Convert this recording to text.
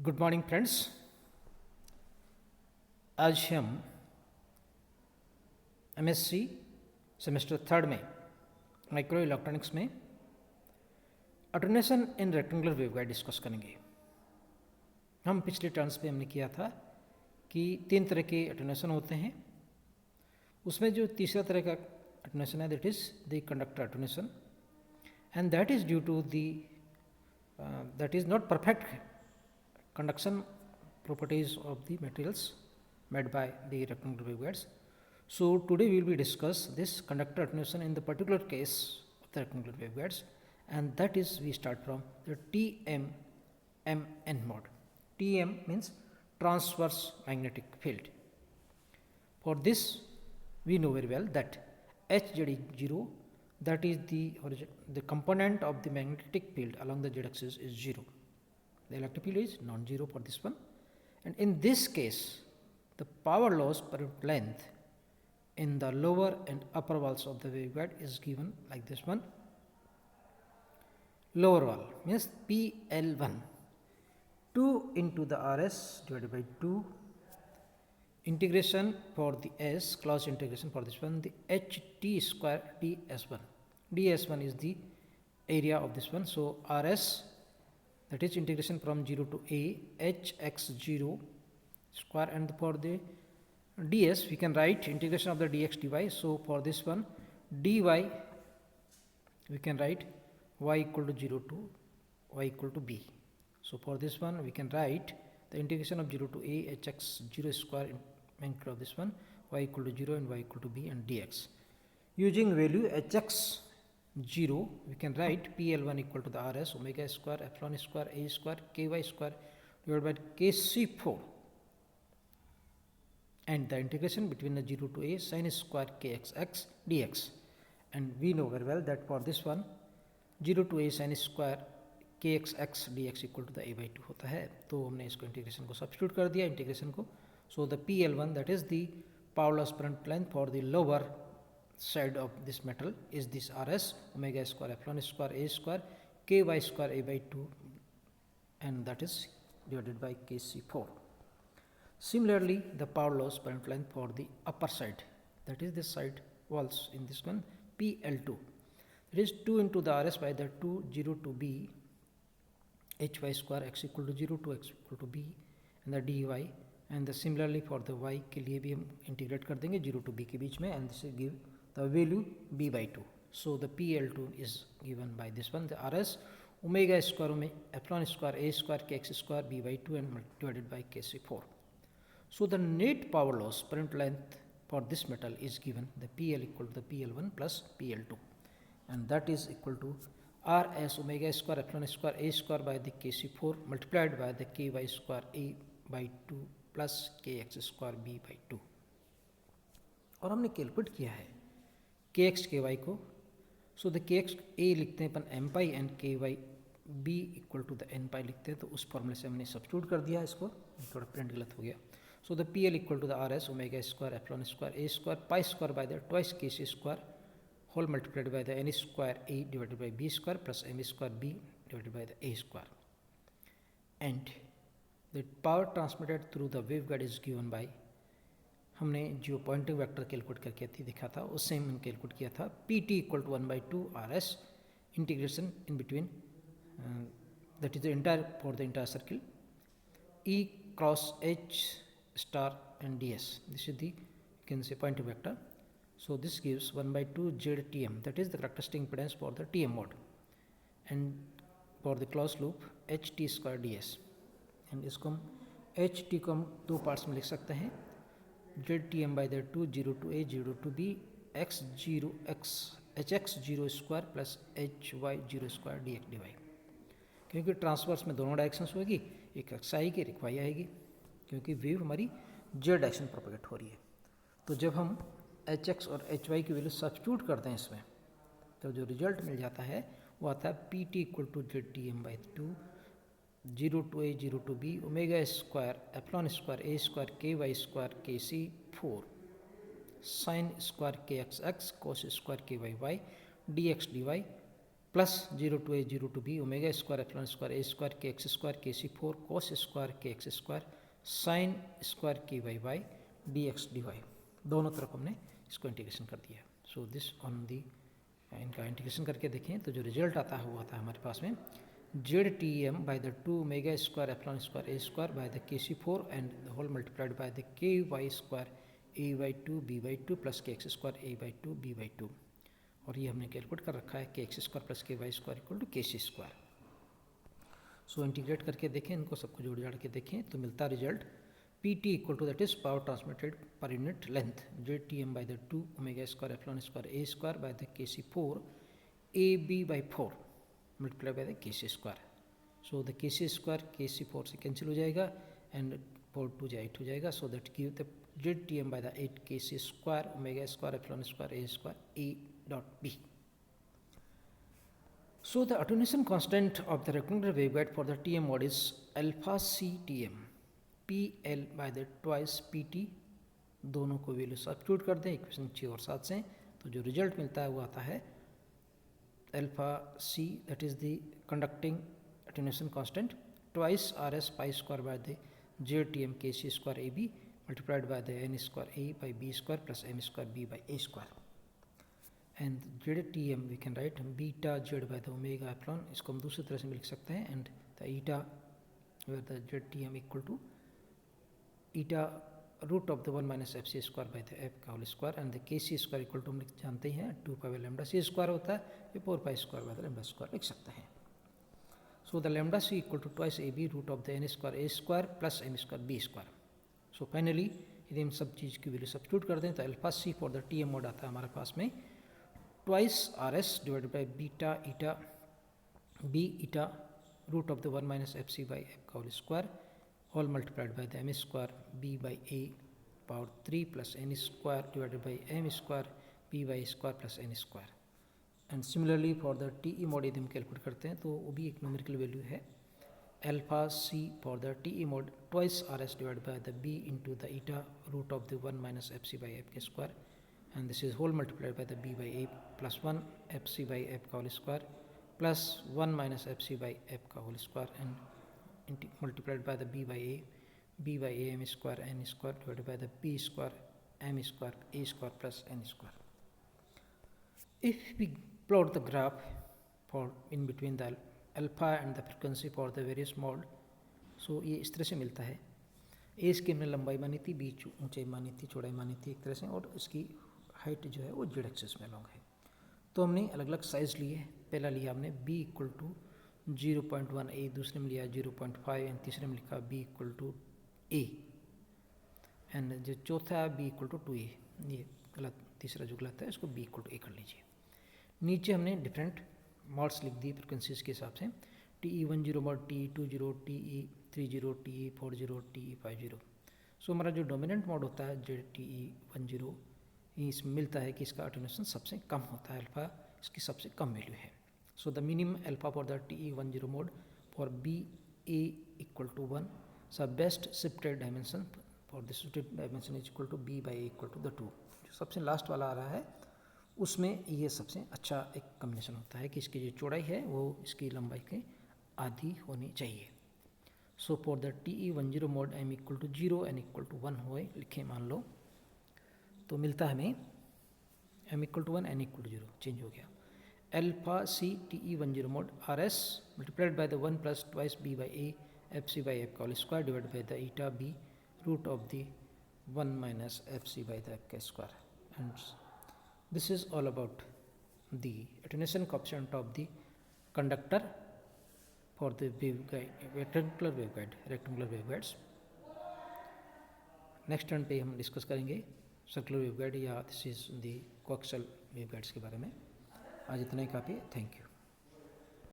Good morning friends. आज हम MSc semester third में माइक्रो इलेक्ट्रॉनिक्स में अटेन्यूएशन इन रेक्टेंगुलर वेवगाइड डिस्कस करेंगे। हम पिछले टर्न्स पे हमने किया था कि तीन तरह के अटेन्यूएशन होते हैं। उसमें जो तीसरा तरह का अटेन्यूएशन है that is the conductor attenuation and that is due to the that is not perfect conduction properties of the materials made by the rectangular waveguides. So today we will be discuss this conductor attenuation in the particular case of the rectangular waveguides, and that is we start from the TMMN mode. TM means transverse magnetic field. For this we know very well that Hz is 0, that is the component of the magnetic field along the z-axis is 0. The electric field is non-zero for this one, and in this case the power loss per unit length in the lower and upper walls of the waveguide is given like this one. Lower wall means PL1, 2 into the RS divided by 2 integration for the S, closed integration for this one, the HT square ds1. ds1 is the area of this one. So RS, that is integration from 0 to a hx0 square, and for the ds we can write integration of the dx dy. So for this one dy we can write y equal to 0 to y equal to b. So for this one we can write the integration of 0 to a hx0 square magnitude of this one, y equal to 0 and y equal to b, and dx. Using value hx0 we can write PL1 equal to the RS omega square epsilon square a square ky square divided by kc4, and the integration between the 0 to a sin square kxx dx. And we know very well that for this one 0 to a sin square kxx dx equal to the a by 2 होता है, तो हमने इसको integration को substitute कर दिया integration को. So the PL1, that is the power loss per unit length for the lower side of this metal, is this RS omega square epsilon square a square ky square a by 2, and that is divided by kc4. Similarly, the power loss per unit length for the upper side, that is this side walls in this one, PL2, it is 2 into the RS by the 2 0 to b hy square x equal to 0 to x equal to b, and the dy, and the similarly for the y के लिए भी हम integrate कर देंगे 0 to b के बीच में, and this will give the value b by 2. So the PL2 is given by this one, the RS omega square epsilon square a square kx square b by 2 and divided by kc4. So the net power loss per unit length for this metal is given, the PL equal to the PL1 plus PL2, and that is equal to RS omega square epsilon square a square by the kc4 multiplied by the ky square a by 2 plus kx square b by 2. और हमने calculate किया है kx ky को. So the kx a लिखते हैं अपन m pi and ky b equal to the n pi लिखते हैं, तो उस फॉर्मूले से हमने सब्स्टिट्यूट कर दिया इसको, थोड़ा प्रिंट गलत हो गया. So the PL equal to the RS omega square epsilon square a square pi square by the twice kc square whole multiplied by the n square a divided by b square plus m square b divided by the a square. And the power transmitted through the waveguide is given by, हमने जो Poynting vector calculate करके दिखा था उससे हमने calculate किया था PT equal to 1/2 RS integration in between, that is the entire for the entire circle E cross H star and ds. This is the, you can say, pointing vector. So this gives 1/2 ZTM, that is the characteristic impedance for the TM mode, and for the closed loop HT square ds. and इसको हम HT को हम दो parts में लिख सकते हैं, ZTM by the 2 0 to a 0 to b x0 x hx0 square plus hy0 square dx dy. क्योंकि ट्रांसवर्स में दोनों डायरेक्शंस होगी, एक एक्स आएगी एक वाई आएगी, क्योंकि वेव हमारी जेड डायरेक्शन प्रोपेगेट हो रही है. तो जब हम एच एक्स और एच वाई की वैल्यू सब्स्टिट्यूट करते हैं इसमें, तो जो रिजल्ट मिल जाता है वो आता है P T equal to Z T M by 2 0 to a 0 to b omega square epsilon square a square ky square kc4 sin square kxx cos square ky y dx dy plus 0 to a 0 to b omega square epsilon square a square kx square kc4 cos square kx square sin square ky y dx dy दोनों तरफ हमने इसको integration कर दिया. So this on the इनका integration करके देखें तो जो रिजल्ट आता है वो आता है हमारे पास में ZTM by the 2 omega square epsilon square a square by the kc4 and the whole multiplied by the ky square a by 2 b by 2 plus kx square a by 2 b by 2. और ये हमने calculate कर रखा है kx square plus ky square equal to kc square. So integrate करके देखें, इनको सबको जोड़ जाड़ के देखें तो मिलता result pt equal to that is power transmitted per unit length ZTM by the 2 omega square epsilon square a square by the kc4 ab by 4 multiplied by the kc square. So the kc square kc4 से cancel हो जाएगा and 4 2 8 हो जाएगा. So that give the ZTM by the 8 kc square omega square epsilon square a square a dot b. So the attenuation constant of the rectangular waveguide for the TM mode is alpha c TM PL by the twice PT. दोनों को value substitute कर दें equation 6 और 7 से तो जो result मिलता है वो आता है alpha c that is the conducting attenuation constant twice rs pi square by the ZTM kc square ab multiplied by the n square a by b square plus m square b by a square. And ZTM we can write beta z by the omega epsilon. इसको हम दूसरी तरह से लिख सकते हैं and the eta where the ZTM equal to eta root of the 1 minus fc square by the f का whole square and the kc square equal to हम जानते हैं 2 pi by lambda c square होता है, ये 4 pi square by the lambda square लिख सकते हैं. So the lambda c equal to twice a b root of the n square a square plus m square b square. So finally यदि हम सब चीज़ की वैल्यू सब्स्टिट्यूट कर दें तो alpha c for the TM mode आता है हमारे पास में twice rs divided by beta eta b eta root of the 1 minus fc by f का whole square all multiplied by the m square b by a power 3 plus n square divided by m square b by square plus n square. And similarly for the TE mode यदि हम calculate करते हैं तो वो भी एक numerical value है alpha c for the TE mode twice rs divided by the b into the eta root of the 1 minus fc by f square and this is whole multiplied by the b by a plus 1 fc by f का whole square plus 1 minus fc by f का whole square and multiplied by the b by a m square n square divided by the b square m square a square plus n square. If we plot the graph for in between the alpha and the frequency for the various mode, so ये इस तरह से मिलता है. a इसकी हमने लंबाई मानी थी, b ऊंचाई मानी थी, चौड़ाई मानी थी एक तरह से, और इसकी हाइट जो है वो z एक्सिस में लॉन्ग है. तो हमने अलग अलग साइज़ लिए. पहला लिया हमने b इक्वल टू 0.1 a, दूसरे में लिया 0.5 एंड तीसरे में लिखा b equal to a and जो चौथा b इक्वल टू 2a. ये गलत, तीसरा जो गलत है इसको b इक्वल टू a कर लीजिए. नीचे हमने डिफरेंट मॉड्स लिख दी फ्रिक्वेंसीज के हिसाब से TE10 mod, TE20, TE30, TE40, TE50. सो हमारा जो डोमिनेंट मॉड होता है TE10 इसमें मिलता है कि इसका अटेन्यूएशन सबसे कम होता है, अल्फा इसकी सबसे कम वैल्यू है. So the minimum alpha for the TE10 mode for BA equal to 1. So best shifted dimension for the shifted dimension is equal to B by A equal to the 2. जो सबसे last वाला आ रहा है उसमें ये सबसे अच्छा एक कम्बिनेशन होता है कि इसकी जो चौड़ाई है वो इसकी लंबाई के आधी होनी चाहिए. So for the TE10 mode m equal to 0 n equal to 1 हुए लिखें मान लो, तो मिलता है हमें m equal to 1 n equal to 0 change हो गया. Alpha c TE10 mode rs multiplied by the 1 plus twice b by a fc by f का whole square divide by the eta b root of the 1 minus fc by the f का square. And this is all about the attenuation coefficient of the conductor for the waveguide, rectangular waveguides. Next turn पे हम discuss करेंगे circular waveguide या this is the coaxial waveguides के बारे में. आज इतना ही काफ़ी. Thank you.